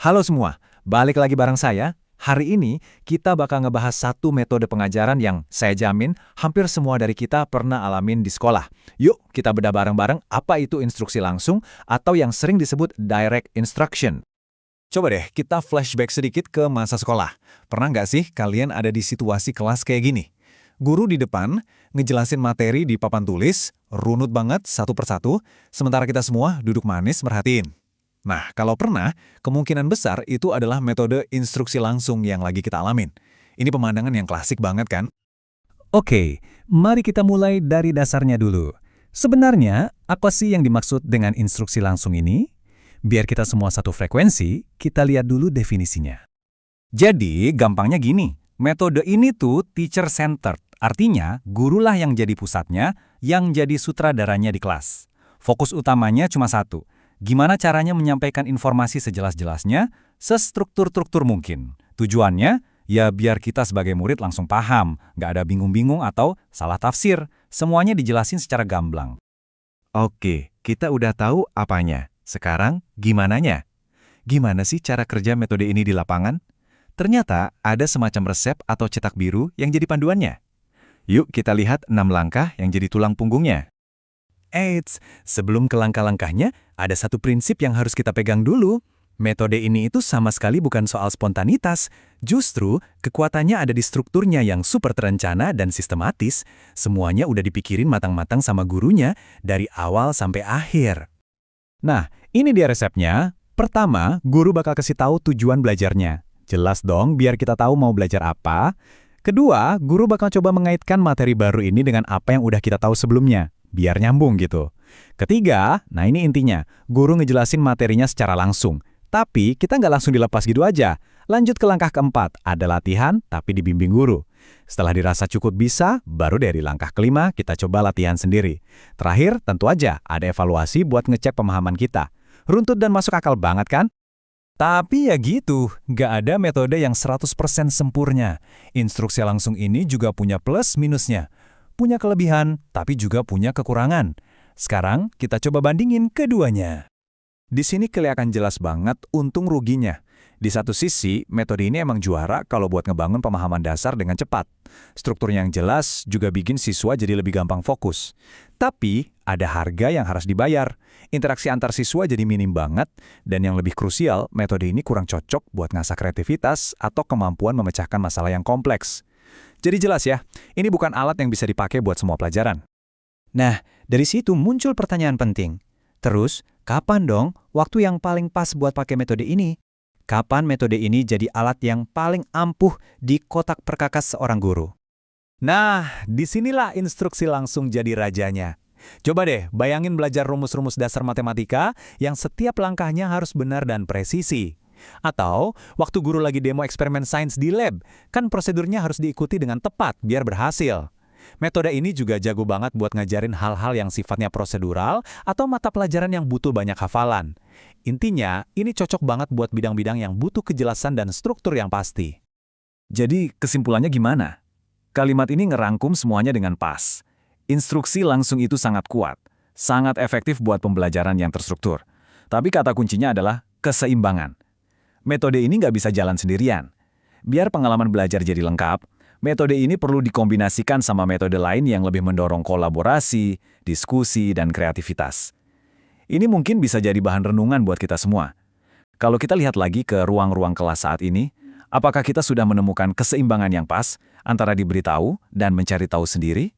Halo semua, balik lagi bareng saya. Hari ini kita bakal ngebahas satu metode pengajaran yang saya jamin hampir semua dari kita pernah alamin di sekolah. Yuk kita bedah bareng-bareng apa itu instruksi langsung atau yang sering disebut direct instruction. Coba deh kita flashback sedikit ke masa sekolah. Pernah nggak sih kalian ada di situasi kelas kayak gini? Guru di depan ngejelasin materi di papan tulis, runut banget satu persatu, sementara kita semua duduk manis merhatiin. Nah, kalau pernah, kemungkinan besar itu adalah metode instruksi langsung yang lagi kita alamin. Ini pemandangan yang klasik banget kan? Oke, mari kita mulai dari dasarnya dulu. Sebenarnya, apa sih yang dimaksud dengan instruksi langsung ini? Biar kita semua satu frekuensi, kita lihat dulu definisinya. Jadi, gampangnya gini, metode ini tuh teacher-centered. Artinya, gurulah yang jadi pusatnya, yang jadi sutradaranya di kelas. Fokus utamanya cuma satu. Gimana caranya menyampaikan informasi sejelas-jelasnya, sestruktur-struktur mungkin. Tujuannya, ya biar kita sebagai murid langsung paham, nggak ada bingung-bingung atau salah tafsir. Semuanya dijelasin secara gamblang. Oke, kita udah tahu apanya. Sekarang, gimananya? Gimana sih cara kerja metode ini di lapangan? Ternyata ada semacam resep atau cetak biru yang jadi panduannya. Yuk kita lihat 6 langkah yang jadi tulang punggungnya. Eits, sebelum ke langkah-langkahnya, ada satu prinsip yang harus kita pegang dulu. Metode ini itu sama sekali bukan soal spontanitas. Justru, kekuatannya ada di strukturnya yang super terencana dan sistematis. Semuanya udah dipikirin matang-matang sama gurunya dari awal sampai akhir. Nah, ini dia resepnya. Pertama, guru bakal kasih tahu tujuan belajarnya. Jelas dong biar kita tahu mau belajar apa. Kedua, guru bakal coba mengaitkan materi baru ini dengan apa yang udah kita tahu sebelumnya. Biar nyambung gitu. Ketiga, nah ini intinya, guru ngejelasin materinya secara langsung. Tapi kita nggak langsung dilepas gitu aja. Lanjut ke langkah keempat, ada latihan tapi dibimbing guru. Setelah dirasa cukup bisa, baru dari langkah kelima kita coba latihan sendiri. Terakhir, tentu aja ada evaluasi buat ngecek pemahaman kita. Runtut dan masuk akal banget kan? Tapi ya gitu, nggak ada metode yang 100% sempurna. Instruksi langsung ini juga punya plus minusnya. Punya kelebihan, tapi juga punya kekurangan. Sekarang, kita coba bandingin keduanya. Di sini kelihatan jelas banget untung ruginya. Di satu sisi, metode ini emang juara kalau buat ngebangun pemahaman dasar dengan cepat. Strukturnya yang jelas juga bikin siswa jadi lebih gampang fokus. Tapi, ada harga yang harus dibayar. Interaksi antar siswa jadi minim banget, dan yang lebih krusial, metode ini kurang cocok buat ngasah kreativitas atau kemampuan memecahkan masalah yang kompleks. Jadi jelas ya, ini bukan alat yang bisa dipakai buat semua pelajaran. Nah, dari situ muncul pertanyaan penting. Terus, kapan dong waktu yang paling pas buat pakai metode ini? Kapan metode ini jadi alat yang paling ampuh di kotak perkakas seorang guru? Nah, disinilah instruksi langsung jadi rajanya. Coba deh, bayangin belajar rumus-rumus dasar matematika yang setiap langkahnya harus benar dan presisi. Atau, waktu guru lagi demo eksperimen sains di lab, kan prosedurnya harus diikuti dengan tepat biar berhasil. Metode ini juga jago banget buat ngajarin hal-hal yang sifatnya prosedural atau mata pelajaran yang butuh banyak hafalan. Intinya, ini cocok banget buat bidang-bidang yang butuh kejelasan dan struktur yang pasti. Jadi, kesimpulannya gimana? Kalimat ini ngerangkum semuanya dengan pas. Instruksi langsung itu sangat kuat, sangat efektif buat pembelajaran yang terstruktur. Tapi kata kuncinya adalah keseimbangan. Metode ini nggak bisa jalan sendirian. Biar pengalaman belajar jadi lengkap, metode ini perlu dikombinasikan sama metode lain yang lebih mendorong kolaborasi, diskusi, dan kreativitas. Ini mungkin bisa jadi bahan renungan buat kita semua. Kalau kita lihat lagi ke ruang-ruang kelas saat ini, apakah kita sudah menemukan keseimbangan yang pas antara diberitahu dan mencari tahu sendiri?